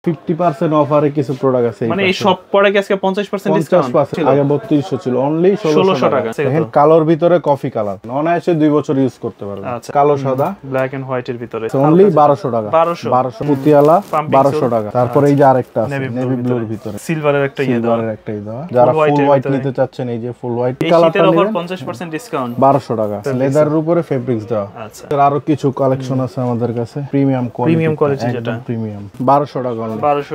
50% অফারে কিছু প্রোডাক্ট আছে, মানে এই সব পরে কি আজকে 50% ডিসকাউন্ট? আগে 3200 ছিল, অনলি 1600 টাকা। দেখেন কালোর ভিতরে কফি কালার, অনায়াসে 2 বছর ইউজ করতে পারবেন। কালো সাদা ব্ল্যাক এন্ড হোয়াইট এর ভিতরে অনলি 1200 টাকা। 1200 পুতিয়ালা 1200 টাকা। তারপরে এই যে আরেকটা আছে নেভি ব্লুর ভিতরে, সিলভারের একটা ইয়ে দাও, সিলভারের একটা ইয়ে দাও। যারা ফুল হোয়াইট নিতে চাচ্ছেন, এই যে ফুল হোয়াইট কালারটা এর উপর নেবেন 50% ডিসকাউন্ট 1200 টাকা। লেদারের উপরে ফেব্রিক্স দেওয়া। আচ্ছা, আরো কিছু কালেকশন আছে আমাদের কাছে, প্রিমিয়াম কোয়ালিটি, যেটা প্রিমিয়াম 1200 টাকা। 1200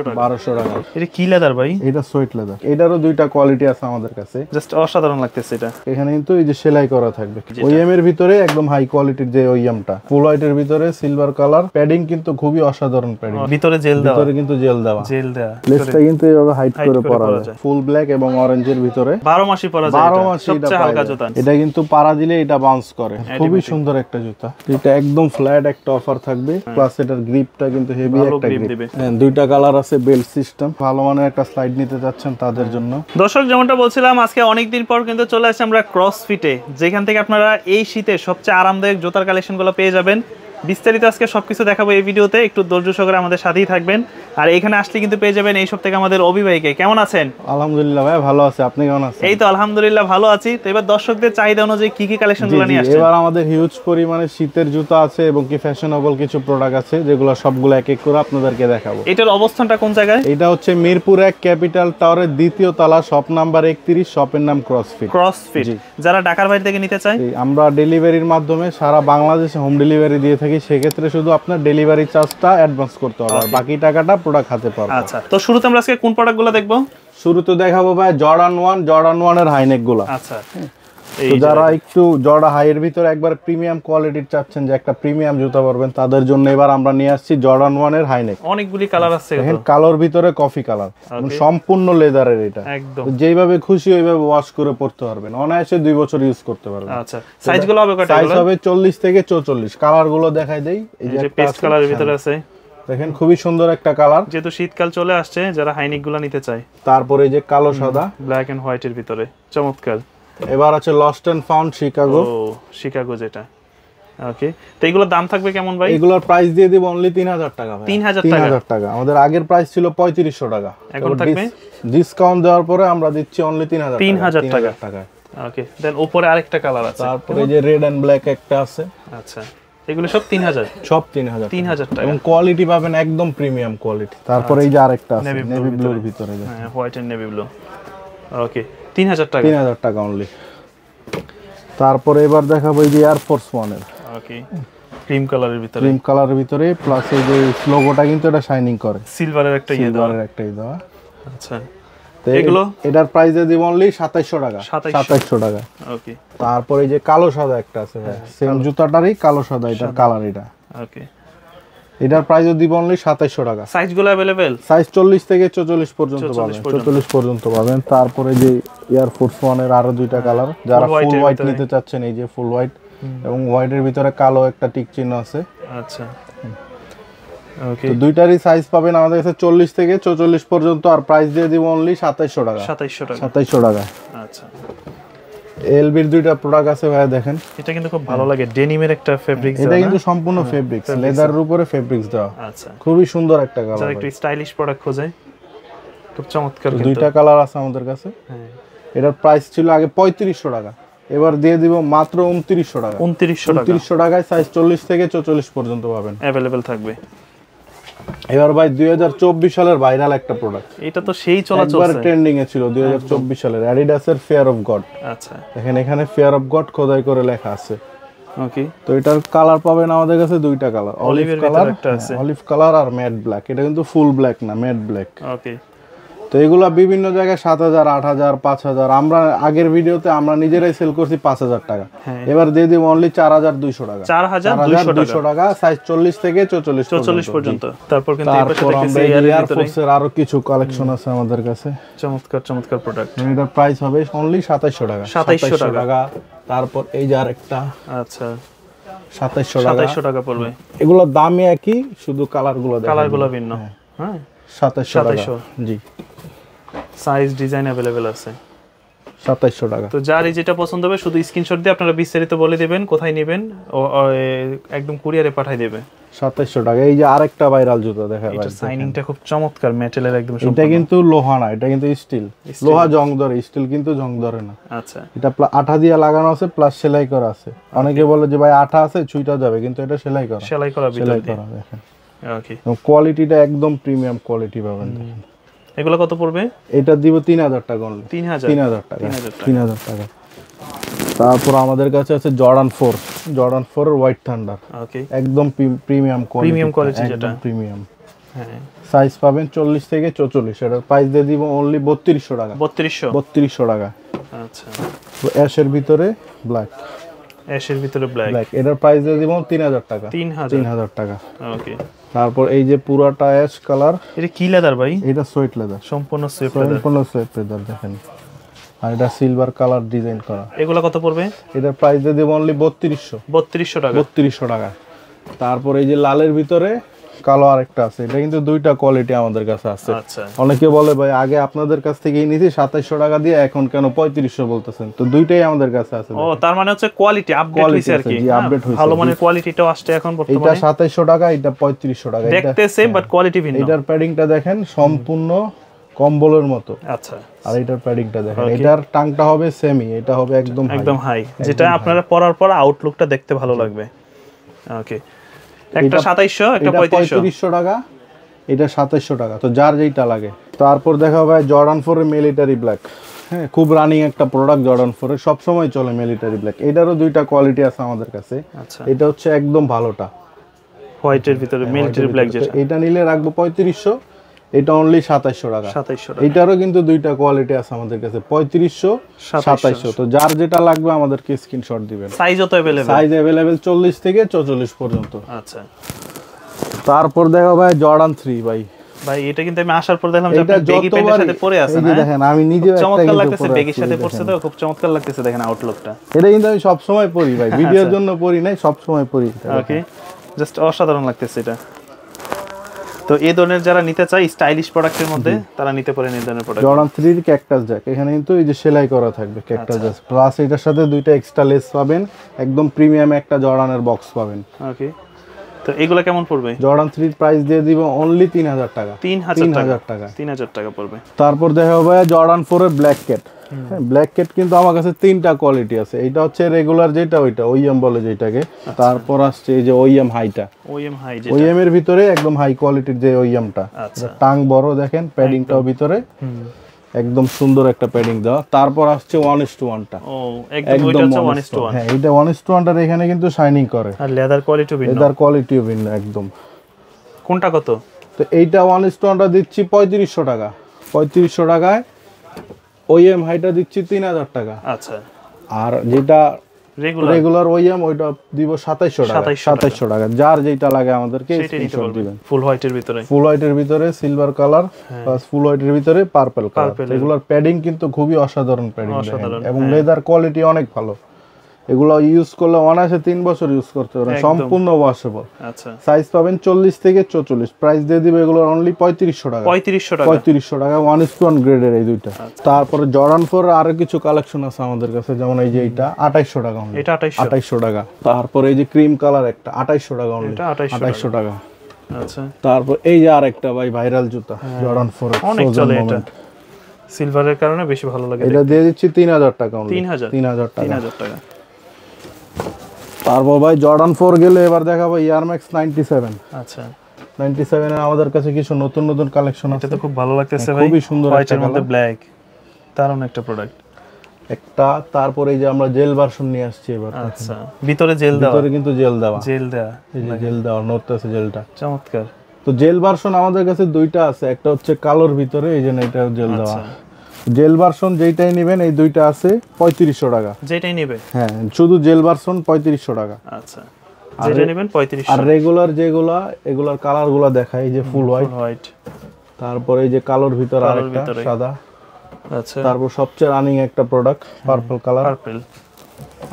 টাকা। এটা কি লেদার ভাই? এটা সোয়েট লেদার। এটারও দুইটা কোয়ালিটি আছে আমাদের কাছে, জাস্ট অসাধারণ লাগতেছে এটা। এখানে কিন্তু এই যে সেলাই করা থাকবে, ওইএম এর ভিতরে একদম হাই কোয়ালিটির যে ওইএমটা, ফুল হোয়াইটের ভিতরে সিলভার কালার, প্যাডিং কিন্তু খুবই অসাধারণ প্যাডিং, ভিতরে জেল দেওয়া, ভিতরে কিন্তু জেল দেওয়া, লেসটা কিন্তু এইভাবে হাইট করে পরা যায়। ফুল ব্ল্যাক এবং অরেঞ্জের ভিতরে 12 মাসই পরা যায়, 12 মাসই এটা হালকা জুতা। এটা কিন্তু পাড়া দিলে এটা বাউন্স করে, খুবই সুন্দর একটা জুতা। এটা একদম ফ্ল্যাট একটা অফার থাকবে, প্লাস এটার গ্রিপটা কিন্তু হেভি একটা গ্রিপ। দুইটা কালার আছে, বেল্ট সিস্টেম, ভালো মানের একটা স্লাইড নিতে যাচ্ছেন তাদের জন্য। দর্শক যেমনটা বলছিলাম, আজকে অনেকদিন পর কিন্তু চলে আসছে আমরা ক্রসফিটে, যেখান থেকে আপনারা এই শীতে সবচেয়ে আরামদায়ক জুতার কালেকশনগুলো পেয়ে যাবেন। বিস্তারিত আজকে সবকিছু দেখাবো এই ভিডিওতে, একটু ধৈর্য সহকারে আমাদের সাথেই থাকবেন। আর এখানে আসলে কিন্তু পেয়ে যাবেন এই সব থেকে আমাদের অভিভাইকে। কেমন আছেন? আলহামদুলিল্লাহ ভাই ভালো আছি, আপনি কেমন আছেন? এই তো আলহামদুলিল্লাহ ভালো আছি। তো এবার দর্শকদের চাহিদা অনুযায়ী কি কি কালেকশনগুলো নিয়ে আসছেন? এবার আমাদের হিউজ পরিমাণে শীতের জুতা আছে এবং কি ফ্যাশনেবল কিছু প্রোডাক্ট আছে, যেগুলো সবগুলো এক এক করে আপনাদেরকে দেখাবো। এটার অবস্থানটা কোন জায়গায়? এটা হচ্ছে মিরপুর 1 ক্যাপিটাল টাওয়ারের দ্বিতীয় তলা, শপ নাম্বার 31, শপের নাম ক্রসফিট। যারা ঢাকার বাইরে থেকে নিতে চায়, আমরা ডেলিভারির মাধ্যমে সারা বাংলাদেশে হোম ডেলিভারি দিয়ে থাকি। সেক্ষেত্রে শুধু আপনার ডেলিভারি চার্জটা অ্যাডভান্স করতে হবে, আর বাকি টাকাটা প্রোডাক্ট হাতে পাবেন। আচ্ছা, তো শুরুতে আমরা আজকে কোন প্রোডাক্টগুলো দেখবো? শুরুতে দেখাবো ভাই জর্ডান 1 এর হাইনেক গুলো। আচ্ছা, তো যারা একটু জর্ডান হাই এর ভিতরে একবার প্রিমিয়াম কোয়ালিটির চাচ্ছেন, যে একটা প্রিমিয়াম জুতা পরবেন, তাদের জন্য এবার আমরা নিয়ে আসছি জর্ডান 1 এর হাইনেক। অনেকগুলি কালার আছে, দেখেন কালোর ভিতরে কফি কালার, সম্পূর্ণ লেদারের। এটা একদম যেইভাবে খুশি ওইভাবে ওয়াশ করে পড়তে পারবেন, অনায়াসে 2 বছর ইউজ করতে পারবেন। আচ্ছা, সাইজগুলো হবে কয়টা? সাইজ হবে 40 থেকে 44। কালার গুলো দেখাই দেই, এই যে পেস্ট কালারের ভিতরে আছে, দেখেন খুবই সুন্দর একটা কালার। যেহেতু শীতকাল চলে আসছে, যারা হাইনেক গুলো নিতে চায়। তারপরে এই যে কালো সাদা, ব্ল্যাক এন্ড হোয়াইট এর ভিতরে চমৎকার। এবার আছে lost and found Chicago. Chicago যেটা, ওকে। তো এগুলোর দাম থাকবে কেমন ভাই? এগুলোর প্রাইস দিয়ে দিব অনলি 3000 টাকা ভাই। 3000 টাকা। আমাদের আগের প্রাইস ছিল 3500 টাকা, এখন থাকবে ডিসকাউন্ট দেওয়ার পরে আমরা দিচ্ছি অনলি 3000 টাকা। ওকে, দেন উপরে আরেকটা কালার আছে, তারপরে এই যে রেড এন্ড ব্ল্যাক একটা আছে। আচ্ছা, এগুলো সব 3000, সব 3000 টাকা, এবং কোয়ালিটি পাবেন একদম প্রিমিয়াম কোয়ালিটি। তারপরে এই যে আরেকটা আছে নেভি ব্লুর ভিতরে, হ্যাঁ, হোয়াইট এন্ড নেভি ব্লু। ওকে, 3000 টাকা। 3000 টাকা অনলি। তারপরে এবার দেখাবো এই যে এয়ার ফোর্স 1 এর, ওকে, ক্রিম কালারের ভিতরে, প্লাস এই যে লোগোটা কিন্তু এটা শাইনিং করে, সিলভারের একটা ইয়ে দেওয়া। আচ্ছা, তো এগুলো এটার প্রাইস দিয়ে দিব অনলি 2700 টাকা। 2700 টাকা। ওকে, তারপরে এই যে কালো সাদা একটা আছে ভাই, সেম জুতাটারই কালো সাদা, এটার কালার এটা। ওকে, এটার প্রাইস দিব অনলি 2700 টাকা। সাইজগুলো अवेलेबल, সাইজ 40 থেকে 44 পর্যন্ত পাবেন, 44 পর্যন্ত পাবেন। তারপরে যে এয়ার ফোর্স 1 এর আরো দুইটা কালার, যারা ফুল হোয়াইট নিতে চাচ্ছেন, এই যে ফুল হোয়াইট এবং হোয়াইটের ভিতরে কালো একটা টিক চিহ্ন আছে। আচ্ছা, ওকে, তো দুইটারই সাইজ পাবেন আমাদের কাছে 40 থেকে 44 পর্যন্ত, আর প্রাইস দিয়ে দিব অনলি 2700 টাকা। 2700 টাকা। আচ্ছা, এলবির দুইটা প্রোডাক্ট আছে ভাই, দেখেন এটা কিন্তু খুব ভালো লাগে, ডেনিমের একটা ফেব্রিক্স। এটা কিন্তু সম্পূর্ণ ফেব্রিক্স, লেদারের উপরে ফেব্রিক্স দেওয়া। আচ্ছা, খুবই সুন্দর একটা কালার। যারা একটু স্টাইলিশ প্রোডাক্ট খোঁজে, খুব চমৎকার। কিন্তু দুইটা কালার আছে আমাদের কাছে। হ্যাঁ, এটার প্রাইস ছিল আগে 3500 টাকা, এবার দিয়ে দিব মাত্র 2900 টাকা। 2900 টাকায় সাইজ 40 থেকে 44 পর্যন্ত পাবেন, अवेलेबल থাকবে। এবার ভাই 2024 সালের ভাইরাল একটা প্রোডাক্ট, এটা তো সেই চলাচল, একবার ট্রেন্ডিং এ ছিল 2024 সালের, অ্যাডিডাসের ফেয়ার অফ গড। আচ্ছা, দেখেন এখানে ফেয়ার অফ গড খোদাই করে লেখা আছে। ওকে, তো এটার কালার পাবেন আমাদের কাছে দুইটা কালার, অলিভ কালার আর ম্যাট ব্ল্যাক। এটা কিন্তু ফুল ব্ল্যাক না, ম্যাট ব্ল্যাক। ওকে, তো এগুলা বিভিন্ন জায়গায় 7000, 8000, 5000। আমরা আগের ভিডিওতে আমরা নিজেরাই সেল করছি 5000 টাকা, এবার দিয়ে দিব অনলি 4200 টাকা। 4200 টাকা, সাইজ 40 থেকে 44 পর্যন্ত। তারপর কিন্তু এই পাশে দেখতেছি এয়ার ফোর্স এর আরো কিছু কালেকশন আছে আমাদের কাছে, চমৎকার প্রোডাক্ট। এটার প্রাইস হবে অনলি 2700 টাকা। 2700 টাকা। তারপর এই যে আরেকটা, আচ্ছা, 2700 টাকা পড়বে। এগুলোর দামই একই, শুধু কালারগুলো ভিন্ন। হ্যাঁ, 2700 টাকা। জি, সাইজ ডিজাইন अवेलेबल আছে। 2700 টাকা। তো যার যেটা পছন্দ হবে শুধু স্ক্রিনশট দিয়ে আপনারা বিস্তারিত বলে দিবেন কোথায় নেবেন, ও একদম কুরিয়ারে পাঠিয়ে দেবে। 2700 টাকা। এই যে আরেকটা ভাইরাল জুতা দেখা ভাই, এটা সাইনিংটা খুব চমৎকার, মেটালের একদম সম্পূর্ণ। এটা কিন্তু লোহা না, এটা কিন্তু স্টিল। লোহা জং ধরে, স্টিল কিন্তু জং ধরে না। আচ্ছা, এটা আঠা দিয়ে লাগানো আছে প্লাস সেলাই করা আছে। অনেকে বলে যে ভাই আঠা আছে ছুঁইটা যাবে, কিন্তু এটা সেলাই করা, সেলাই করা ভিতর দিয়ে। দেখেন ওকে, কোয়ালিটিটা একদম প্রিমিয়াম কোয়ালিটি পাবেন। দেখেন এগুলো কত পড়বে? এটা দিব 3000 টাকা অনলি। 3000 টাকা, 3000 টাকা। তারপর আমাদের কাছে আছে জর্ডান 4 এর হোয়াইট থান্ডার। ওকে, একদম প্রিমিয়াম কোয়ালিটি, যেটা প্রিমিয়াম। হ্যাঁ, সাইজ পাবেন 40 থেকে 44। এটার প্রাইস দিয়ে দিব অনলি 3200 টাকা। 3200 টাকা। আচ্ছা, তো অ্যাশের ভিতরে ব্ল্যাক, অ্যাশের ভিতরে ব্ল্যাক, এটার প্রাইস দিয়ে দিব 3000 টাকা। 3000 টাকা। ওকে, তারপর এই যে পুরাটা অ্যাশ কালার, এটা কি লেদার ভাই? এটা সোয়েট লেদার, সম্পূর্ণ সোয়েট লেদার দেখেন। আর এটা সিলভার কালার ডিজাইন করা। এগুলো কত পড়বে? এটার প্রাইস দিয়ে দেব অনলি 3200 টাকা। 3200 টাকা। তারপর এই যে লালের ভিতরে কালো আরেকটা আছে, এটা কিন্তু দুইটা কোয়ালিটি আমাদের কাছে আছে। আচ্ছা, অনেকে বলে ভাই আগে আপনাদের কাছ থেকেই নিয়েছি 2700 টাকা দিয়ে, এখন কেন 3500 বলতেছেন? তো দুইটাই আমাদের কাছে আছে। ও, তার মানে হচ্ছে কোয়ালিটি আপডেট হইছে আর কি। জি, আপডেট হইছে। ভালো মানের কোয়ালিটিটাও আসছে এখন এটা বর্তমানে। 2700 টাকা, এটা 3500 টাকা। দেখতে সেম বাট কোয়ালিটি ভিন্ন। এটার প্যাডিংটা দেখেন সম্পূর্ণ কম্বলের মতো। আচ্ছা, আর এটার প্যাডিংটা দেখেন, এটার টাংটা হবে সেমি, এটা হবে একদম হাই, যেটা আপনারা পরার পর আউটলুকটা দেখতে ভালো লাগবে। ওকে, একটা 2700, একটা 3500 টাকা, এটা 2700 টাকা। তো যার যেটা লাগে। তারপর দেখা হবে জর্ডান 4 এর মিলিটারি ব্ল্যাক। হ্যাঁ, খুব রানিং একটা প্রোডাক্ট জর্ডান 4 এর, সব সময় চলে মিলিটারি ব্ল্যাক। এটারও দুইটা কোয়ালিটি আছে আমাদের কাছে। আচ্ছা, এটা হচ্ছে একদম ভালোটা, হোয়াইটের ভিতরে মিলিটারি ব্ল্যাক যেটা। এটা নিলে রাখবো 3500, এটা অনলি 2700 টাকা। 2700 টাকা। এটারও কিন্তু দুইটা কোয়ালিটি আছে আমাদের কাছে, 3500, 2700। তো যার যেটা লাগবে আমাদেরকে স্ক্রিনশট দিবেন। সাইজও তো अवेलेबल, সাইজ अवेलेबल 40 থেকে 44 পর্যন্ত। আচ্ছা, তারপর দেখো ভাই জর্ডান 3 ভাই, এটা কিন্তু আমি আসার পর দেখলাম যে আপনি বেগি প্যান্টের সাথে পরে আছেন। এই যে দেখেন, আমি নিজে একটা চমৎকার লাগতেছে, বেগির সাথে পরছে তো খুব চমৎকার লাগতেছে। দেখেন আউটলুকটা, এটা কিন্তু আমি সব সময় পরি ভাই, ভিডিওর জন্য পরি নাই, সব সময় পরি। ওকে, জাস্ট অসাধারণ লাগতেছে এটা। তো এই ধরনের যারা নিতে চায় স্টাইলিশ প্রোডাক্টের মধ্যে, তারা নিতে পারেন এই ধরনের প্রোডাক্ট। জর্ডান 3 ক্যাকটাস জ্যাক, এখানে কিন্তু এই যে সেলাই করা থাকবে ক্যাকটাস জ্যাক, প্লাস এটার সাথে দুইটা এক্সট্রা লেস পাবেন, একদম প্রিমিয়াম একটা জর্ডানের বক্স পাবেন। ওকে, তো এগুলা কেমন পড়বে? জর্ডান 3 প্রাইস দিয়ে দিব অনলি 3000 টাকা। 3000 টাকা, 3000 টাকা পড়বে। তারপর দেখা হবে জর্ডান 4 এর ব্ল্যাক ক্যাট। ব্ল্যাক ক্যাট কিন্তু আমার কাছে তিনটা কোয়ালিটি আছে। এটা হচ্ছে রেগুলার যেটা, ওইটা ওইএম বলে যেটাকে। তারপর আসছে এই যে ওইএম হাইটা, ওইএম হাই যেটা, ওইএম এর ভিতরে একদম হাই কোয়ালিটির যে ওইএমটা। আচ্ছা, টাং বড় দেখেন, প্যাডিংটাও ভিতরে একদম সুন্দর একটা প্যাডিং দেওয়া। তারপর আসছে 1:1টা। ও, একদম ওইটা হচ্ছে 1:1। হ্যাঁ, এটা 1:1টার এখানে কিন্তু শাইনিং করে, আর লেদার কোয়ালিটিও ভিন্ন। লেদার কোয়ালিটিও ভিন্ন একদম। কোনটা কত? তো এইটা 1:1টা দিচ্ছি 3500 টাকা। 3500 টাকায় ওইএম হাইটা দিচ্ছি 3000 টাকা। আচ্ছা, আর যেটা রেগুলার ওইএম ওইটা দিব 2700 টাকা। 2700 টাকা। যার যেটা লাগে আমাদেরকে স্ক্রিনশট দিবেন। ফুল হোয়াইটের ভিতরে, ফুল হোয়াইটের ভিতরে সিলভার কালার, প্লাস ফুল হোয়াইটের ভিতরে পার্পল কালার। এগুলোর প্যাডিং কিন্তু খুবই অসাধারণ প্যাডিং, এবং লেদার কোয়ালিটি অনেক ভালো। এগুলো ইউজ করলে অনায়াসে 3 বছর ইউজ করতে পারবেন, সম্পূর্ণ ওয়াশেবল। আচ্ছা, সাইজ পাবেন 40 থেকে 44। প্রাইস দিয়ে দিবে এগুলো অনলি 3500 টাকা। 3500 টাকা 1:1 গ্রেডের এই দুইটা। তারপরে জর্ডান 4 আরো কিছু কালেকশন আছে আমাদের কাছে, যেমন এই যে এটা 2800 টাকা অনলি। এটা 2800 টাকা। তারপরে এই যে ক্রিম কালার একটা 2800 টাকা অনলি। এটা 2800 টাকা। আচ্ছা, তারপর এই যে আরেকটা ভাই ভাইরাল জুতা জর্ডান 4 অনেক চলে, এটা সিলভারের কারণে বেশি ভালো লাগে। এটা দিয়ে দিচ্ছি 3000 টাকা অনলি। 3000 টাকা। তারপর ভাই জর্ডান 4 গেলে এবার দেখাবো এয়ার ম্যাক্স 97। আচ্ছা, 97 এর আমাদের কাছে কিছু নতুন কালেকশন আছে। এটা তো খুব ভালো লাগতেছে ভাই, খুবই সুন্দর হোয়াইটের মধ্যে ব্ল্যাক, দারুণ একটা প্রোডাক্ট একটা। তারপরে এই যে আমরা জেল ভার্সন নিয়ে আসছি এবার। আচ্ছা, ভিতরে জেল দেওয়া, ভিতরে কিন্তু জেল দেওয়া, এই যে জেল দেওয়া নড়তেছে জেলটা, চমৎকার। তো জেল ভার্সন আমাদের কাছে দুইটা আছে, একটা হচ্ছে কালোর ভিতরে, এই যে এটা জেল দেওয়া। জেল ভার্সন যেইটাই নেবেন এই দুইটা আছে 3500 টাকা। যেটাই নেবে, হ্যাঁ, শুধু জেল ভার্সন 3500 টাকা। আচ্ছা, যেটা নেবেন 3500। আর রেগুলার যেগুলা, এগুলার কালারগুলো দেখাই, এই যে ফুল হোয়াইট, তারপরে এই যে কালোর ভিতরে আরেকটা সাদা। আচ্ছা, তারপর সবচেয়ে রানিং একটা প্রোডাক্ট পার্পল কালার।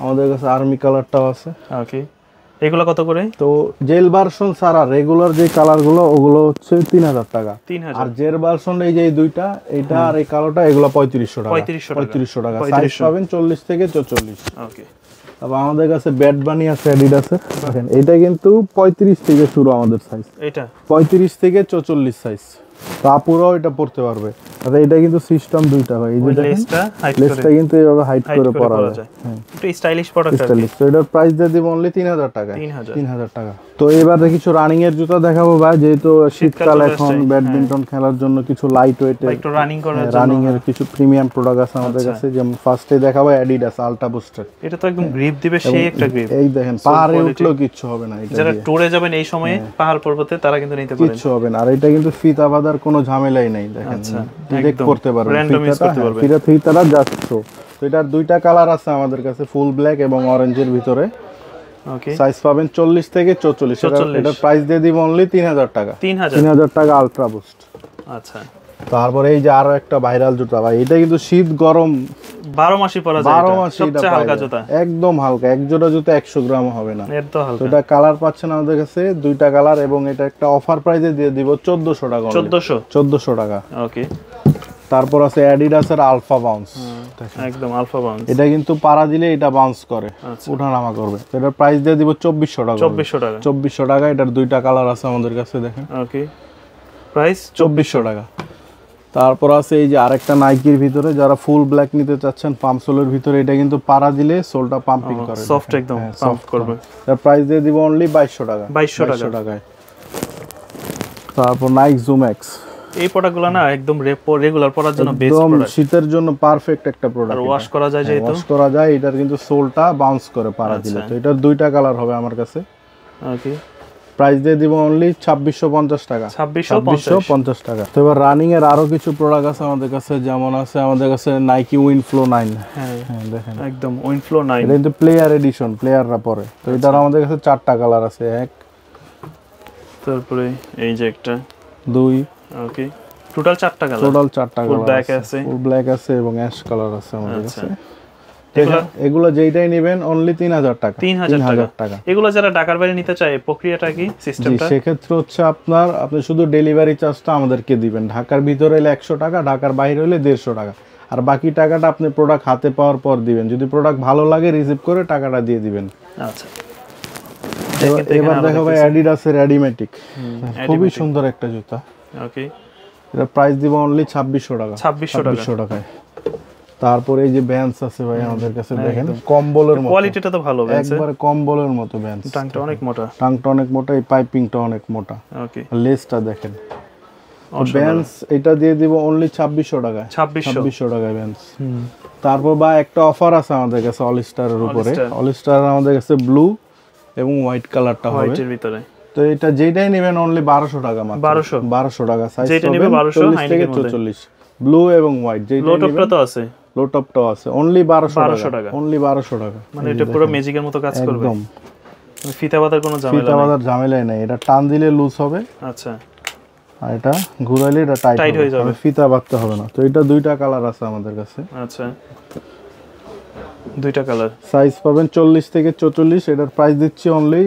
আমাদের কাছে আর্মি কালারটাও আছে। ওকে, এগুলো কত করে? তো জেল ভার্সন ছাড়া রেগুলার যে কালারগুলো ওগুলো হচ্ছে 3000 টাকা। আর জেল ভার্সন এই যে দুইটা, এইটা আর এই কালোটা, এগুলো 3500 টাকা। 3500 টাকা। সাইজ পাবেন 40 থেকে 44। ওকে, তারপর আমাদের কাছে ব্যাট বানি আছে অ্যাডিডাসের, দেখেন এটা কিন্তু 35 থেকে শুরু আমাদের সাইজ, এটা 35 থেকে 44 সাইজ, আপুরাও এটা পড়তে পারবে। আচ্ছা এটা কিন্তু সিস্টেম দুইটা হয়, এই যে লেসটা কিন্তু এইভাবে হাইড করে পরা যায়, হ্যাঁ একটু স্টাইলিশ প্রোডাক্ট আর কি। তো এটার প্রাইস দিয়ে দিব অনলি 3000 টাকা, 3000 টাকা। তো এবারে কিছু রানিং এর জুতা দেখাবো ভাই, যেহেতু শীতকাল এখন ব্যাডমিন্টন খেলার জন্য কিছু লাইট ওয়েট একটু রানিং এর কিছু প্রিমিয়াম প্রোডাক্ট আছে আমাদের কাছে। যেমন ফার্স্টে দেখাবো অ্যাডিডাস আলট্রা বুস্টার, এটা তো একদম গ্রিপ দিবে, সেই একটা গ্রিপ, এই দেখেন পাহাড়ে উঠলেও কিচ্ছু হবে না, এটা যারা টুরে যাবেন এই সময়ে পাহাড় পর্বতে তারা কিন্তু নিতে পারেন, কিচ্ছু হবে না। আর এটা কিন্তু ফিতা বাঁধার কোনো ঝামেলাই নাই, দেখেন ডিরেক্ট করতে পারবেন, ফিতাটা যাচ্ছে। তো এটার দুইটা কালার আছে আমাদের কাছে, ফুল ব্ল্যাক এবং অরেঞ্জের ভিতরে। ওকে, সাইজ পাবেন 40 থেকে 44। এটার প্রাইস দিয়ে দিব অনলি 3000 টাকা, 3000 টাকা আলট্রা বুস্ট। আচ্ছা, তারপরে এই যে আরো একটা ভাইরাল জুতা ভাই, এটা কিন্তু শীত গরম 12 মাসই পরা যায়, 12 মাসই সবচেয়ে হালকা জুতা, একদম হালকা, এক জোড়া জুতা 100 গ্রাম হবে না, এত হালকা। তো এটা কালার পাচ্ছেন আমাদের কাছে দুইটা কালার, এবং এটা একটা অফার প্রাইসে দিয়ে দিব 1400 টাকা, 1400 টাকা। ওকে, তারপর আছে অ্যাডিডাসের আলফা বাউন্স, একদম আলফা বাউন্স, এটা কিন্তু পাড়া দিলে এটা বাউন্স করে, ওঠানামা করবে। তো এটার প্রাইস দিয়ে দিব 2400 টাকা, 2400 টাকা। এটার দুইটা কালার আছে আমাদের কাছে, দেখেন। ওকে, প্রাইস 2400 টাকা। তারপর আছে এই যে আরেকটা নাইকির ভিতরে, যারা ফুল ব্ল্যাক নিতে চাচ্ছেন পাম্পসোলের ভিতরে, এটা কিন্তু পাড়া দিলে সোলটা পাম্পিং করে, সফট একদম পাম্প করবে। এর প্রাইস দিয়ে দিব অনলি 2200 টাকা, 2200 টাকায়। তারপর নাইক জুম এক্স, এই প্রোডাক্টগুলো না একদম রেগুলার পরার জন্য বেস্ট প্রোডাক্ট, শীতের জন্য পারফেক্ট একটা প্রোডাক্ট। আর ওয়াশ করা যায়, যেহেতু ওয়াশ করা যায়, এটার কিন্তু সোলটা বাউন্স করে পাড়া দিলে। তো এটার দুইটা কালার হবে আমার কাছে। ওকে, প্রাইস দিয়ে দিব অনলি 2650 টাকা, 2650 টাকা। তো এবার রানিং এর আরো কিছু প্রোডাক্ট আছে আমাদের কাছে, যেমন আছে আমাদের কাছে নাইকি উইনফ্লো 9, হ্যাঁ দেখেন একদম উইনফ্লো 9, এটা কিন্তু প্লেয়ার এডিশন, প্লেয়াররা পরে। তো এটার আমাদের কাছে 4টা কালার আছে, এক, তারপরে এই যে একটা, 2, ওকে, টোটাল 4টা কালার, টোটাল 4টা কালার, ব্ল্যাক আছে, ফুল ব্ল্যাক আছে এবং অ্যাশ কালার আছে আমাদের কাছে। এগুলো যেইটাই নেবেন অনলি 3000 টাকা, 3000 টাকা। এগুলো যারা ঢাকার বাইরে নিতে চায়, প্রক্রিয়াটা কি, সিস্টেমটা? সেক্ষেত্রে হচ্ছে আপনি শুধু ডেলিভারি চার্জটা আমাদেরকে দিবেন। ঢাকার ভিতরে হলে 100 টাকা, ঢাকার বাইরে হলে 150 টাকা, আর বাকি টাকাটা আপনি প্রোডাক্ট হাতে পাওয়ার পর দিবেন। যদি প্রোডাক্ট ভালো লাগে রিসিভ করে টাকাটা দিয়ে দিবেন। আচ্ছা, এবার দেখো ভাই অ্যাডিডাসের অ্যাডিমেটিক, খুবই সুন্দর একটা জুতা। ওকে, এর প্রাইস দিব অনলি 2600 টাকা, 2600 টাকায়। তারপর এই যে ব্যান্স আছে ভাই আমাদের কাছে, দেখেন কম্বলের মতো, কোয়ালিটিটা তো ভালো, একবারে কম্বলের মতো ব্যান্স, টাংটা অনেক মোটা, এই পাইপিংটা অনেক মোটা। ওকে, লেসটা দেখেন, ব্যান্স এটা দিয়ে দিব অনলি 2600 টাকা, 2600 টাকায় ব্যান্স। তারপর বা একটা অফার আছে আমাদের কাছে অল স্টারের উপরে, অল স্টার আমাদের কাছে ব্লু এবং হোয়াইট কালারটা হবে, হোয়াইটের ভিতরে। তো এটা যেটাই নেবেন অনলি 1200 টাকা, মাত্র 1200 টাকা। সাইজ যেটা নেবে 1200 থেকে 44, ব্লু এবং হোয়াইট, যেটা লো টপটা তো আছে, লো টপটাও আছে, অনলি 1200 টাকা, অনলি 1200 টাকা। মানে এটা পুরো ম্যাজিকের মতো কাজ করবে, একদম ফিতা বাঁধার কোনো ঝামেলা নাই, এটা টান দিলে লুজ হবে। আচ্ছা, আর এটা ঘুরাইলে এটা টাইট হয়ে যাবে, ফিতা বাঁধতে হবে না। তো এটা দুইটা কালার আছে আমাদের কাছে। আচ্ছা, দুইটা কালার, সাইজ পাবেন 40 থেকে 44। এটার প্রাইস দিচ্ছি অনলি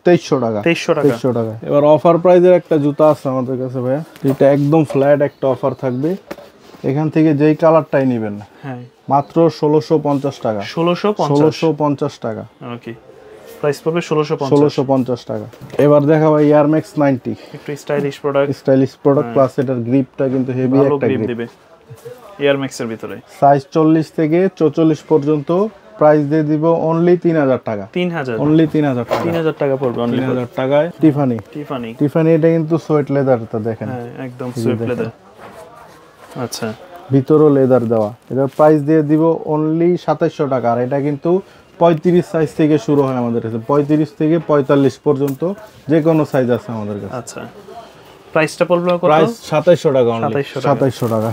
2300 টাকা, 2300 টাকা। এবার অফার প্রাইজের একটা জুতা আছে আমাদের কাছে ভাইয়া, এটা একদম ফ্ল্যাট একটা অফার থাকবে। এখান থেকে যেই কালারটাই নেবেন, হ্যাঁ, মাত্র 1650 টাকা, 1650 টাকা। ওকে, প্রাইস পড়বে 1650 টাকা। এবার দেখাবো এয়ার ম্যাক্স 90, একটু স্টাইলিশ প্রোডাক্ট, প্লাস এটার গ্রিপটা কিন্তু হেভি একটা গ্রিপ দিবে এয়ার ম্যাক্স এর ভিতরে। সাইজ 40 থেকে 44 পর্যন্ত, প্রাইস দিয়ে দিব অনলি 3000 টাকা, 3000, অনলি 3000 টাকা, 3000 টাকা পড়বে, অনলি 3000 টাকায়। টিফানি এটা কিন্তু সোয়েট লেদারটা দেখেন, হ্যাঁ একদম সোয়েট লেদার। আচ্ছা, ভিতরও লেদার দেওয়া। এটার প্রাইস দিয়ে দিব অনলি 2700 টাকা। আর এটা কিন্তু 35 সাইজ থেকে শুরু হয় আমাদের কাছে, 35 থেকে 45 পর্যন্ত যে কোনো সাইজ আছে আমাদের কাছে। আচ্ছা, প্রাইসটা পড়বে কত? প্রাইস 2700 টাকা, অনলি 2700 টাকা।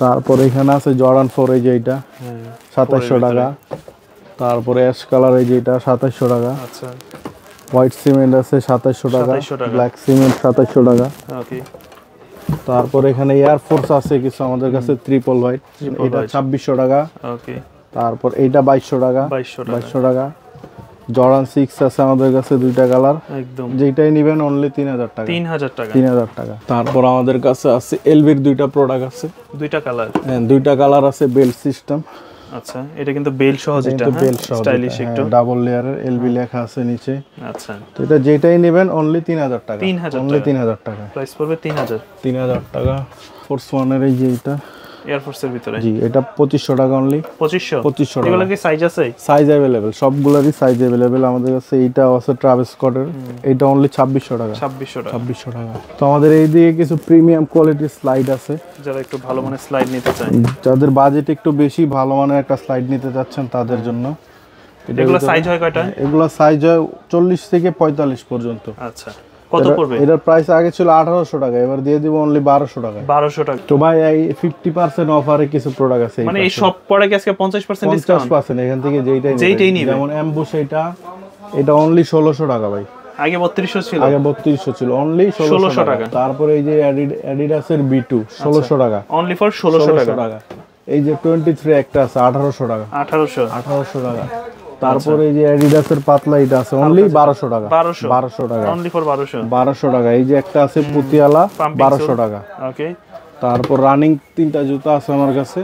তারপর এখানে আছে জর্ডান 4, এই যে এটা 2700 টাকা। তারপরে অ্যাশ কালার, এই যে এটা 2700 টাকা। আচ্ছা, হোয়াইট সিমেন্ট আছে 2700 টাকা, ব্ল্যাক সিমেন্ট 2700 টাকা। ওকে, তারপর এখানে এয়ার ফোর্স আছে কিছু আমাদের কাছে, ট্রিপল হোয়াইট, এটা 2600 টাকা। ওকে, তারপর এইটা 2200 টাকা, 2200 টাকা। জর্ডান 6 আছে আমাদের কাছে, দুইটা কালার, একদম যেটাই নেবেন অনলি 3000 টাকা, 3000 টাকা। তারপর আমাদের কাছে আছে এলভির দুইটা প্রোডাক্ট আছে, দুইটা কালার, হ্যাঁ দুইটা কালার আছে, বেল্ট সিস্টেম। আচ্ছা, এটা কিন্তু বেল সহ যেটা, বেল সহ স্টাইলিশ একটু ডাবল লেয়ারের এলবি লেখা আছে নিচে। আচ্ছা, তো এটা যেটাই নেবেন অনলি 3000 টাকা, 3000 অনলি 3000 টাকা, প্রাইস পড়বে 3000 টাকা। ফোর্স ওয়ানের এই যে এটা এয়ারফোর্সের ভিতরে, জি এটা 2500 টাকা অনলি, 2500 টাকা। এগুলো কি সাইজ আছে? সাইজ अवेलेबल, সবগুলোরই সাইজ अवेलेबल আমাদের কাছে। এইটা আছে ট্রাভিস স্কটের, এটা অনলি 2600 টাকা, 2600 টাকা। তো আমাদের এই দিকে কিছু প্রিমিয়াম কোয়ালিটির স্লাইড আছে, যারা একটু ভালো মানের স্লাইড নিতে চায়, যাদের বাজেট একটু বেশি, ভালো মানের একটা স্লাইড নিতে চাচ্ছেন তাদের জন্য। এগুলো সাইজ হয় কয়টা? এগুলো সাইজ হয় 40 থেকে 45 পর্যন্ত। আচ্ছা, কত পড়বে? এটার প্রাইস আগে ছিল 1800 টাকা, এবার দিয়ে দিব অনলি 1200 টাকা। 1200 টাকা। তো ভাই এই 50% অফারে কিছু প্রোডাক্ট আছে, মানে এই সব পরে কি আজকে 50% ডিসকাউন্ট? 50% এখান থেকে যেইটাই নিবে, যেমন অ্যাম্বুশ এটা অনলি 1600 টাকা ভাই, আগে 3200 ছিল, আগে 3200 ছিল, অনলি 1600 টাকা। তারপরে এই যে অ্যাডিডাসের B2 1600 টাকা, অনলি ফর 1600 টাকা। এই যে 23 একটা আছে 1800 টাকা, 1800 টাকা। তারপরে এই যে অ্যাডিডাসের পাতলা এটা আছে অনলি 1200 টাকা, 1200 টাকা, অনলি ফর 1200 টাকা। এই যে একটা আছে পুতিয়ালা 1200 টাকা। ওকে। তারপর রানিং তিনটা জুতা আছে আমার কাছে,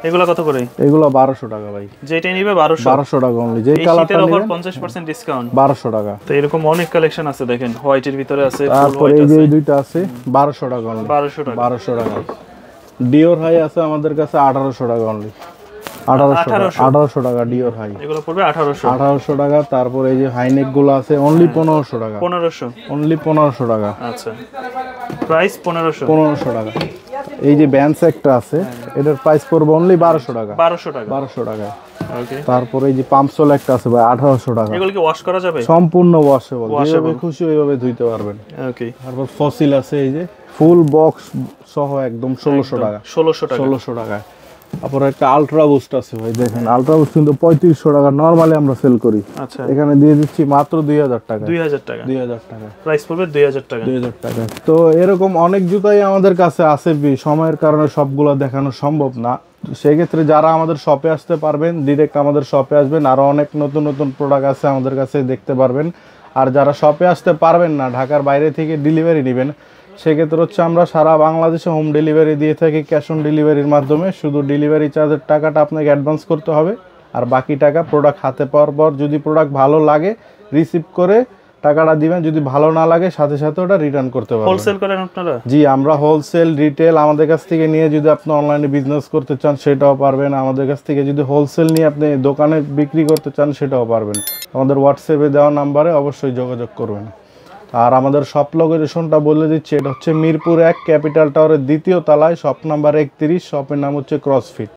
এগুলা কত করে? এগুলা 1200 টাকা ভাই, যেটাই নিবে 1200 টাকা অনলি। যে কালারটা নিবেন নেবেন 50% ডিসকাউন্ট, 1200 টাকা। তো এরকম অনেক কালেকশন আছে দেখেন, হোয়াইটের ভিতরে আছে, ফুল তারপর হোয়াইট এই যে আছে, এই দুইটা আছে 1200 টাকা অনলি, 1200 টাকা। ডিওর হাই আছে আমাদের কাছে 1800 টাকা অনলি, 1800 টাকা ডিওর হাই, এগুলো পড়বে 1800 টাকা। তারপর এই যে হাইনেক গুলো আছে অনলি 1500 টাকা, 1500, অনলি 1500 টাকা। আচ্ছা, প্রাইস 1500 টাকা। এই যে ব্যান্স একটা আছে, এটার প্রাইস পড়বে অনলি 1200 টাকা, 1200 টাকা। ওকে। তারপরে এই যে পাম্পসোল একটা আছে ভাই 1800 টাকা। এগুলো কি ওয়াশ করা যাবে? সম্পূর্ণ ওয়াশেবল, যেভাবে খুশি ওইভাবে ধুইতে পারবেন। ওকে। তারপর ফসিল আছে এই যে ফুল বক্স সহ একদম 1600 টাকা, 1600 টাকা। তারপর একটা আলট্রা বুস্ট আছে ভাই, দেখেন আলট্রা বুস্ট কিন্তু 3500 টাকা নরমালি আমরা সেল করি, আচ্ছা এখানে দিয়ে দিচ্ছি মাত্র 2000 টাকা, 2000 টাকা, প্রাইস পড়বে 2000 টাকা। তো এরকম অনেক জুতাই আমাদের কাছে আছে, সময়ের কারণে সবগুলো দেখানো সম্ভব না। সেক্ষেত্রে যারা আমাদের শপে আসতে পারবেন, ডিরেক্ট আমাদের শপে আসবেন, আরো অনেক নতুন নতুন প্রোডাক্ট আছে আমাদের কাছে দেখতে পারবেন। আর যারা শপে আসতে পারবেন না, ঢাকার বাইরে থেকে ডেলিভারি নেবেন, সেক্ষেত্রে হচ্ছে আমরা সারা বাংলাদেশে হোম ডেলিভারি দিয়ে থাকি, ক্যাশ অন ডেলিভারির মাধ্যমে। শুধু ডেলিভারি চার্জের টাকাটা আপনাকে অ্যাডভান্স করতে হবে, আর বাকি টাকা প্রোডাক্ট হাতে পাওয়ার পর যদি প্রোডাক্ট ভালো লাগে রিসিভ করে টাকাটা দিবেন, যদি ভালো না লাগে সাথে সাথে ওটা রিটার্ন করতে পারবেন। হোলসেল করেন আপনারা? জি, আমরা হোলসেল রিটেল আমাদের কাছ থেকে নিয়ে যদি আপনি অনলাইনে বিজনেস করতে চান সেটাও পারবেন, আমাদের কাছ থেকে যদি হোলসেল নিয়ে আপনি দোকানে বিক্রি করতে চান সেটাও পারবেন। আমাদের হোয়াটসঅ্যাপে দেওয়া নাম্বারে অবশ্যই যোগাযোগ করবেন। আর আমাদের শপ লোকেশনটা বলে দিচ্ছি, এটা হচ্ছে মিরপুর 1 ক্যাপিটাল টাওয়ারের দ্বিতীয় তলায়, শপ নাম্বার 31, শপের নাম হচ্ছে ক্রসফিট।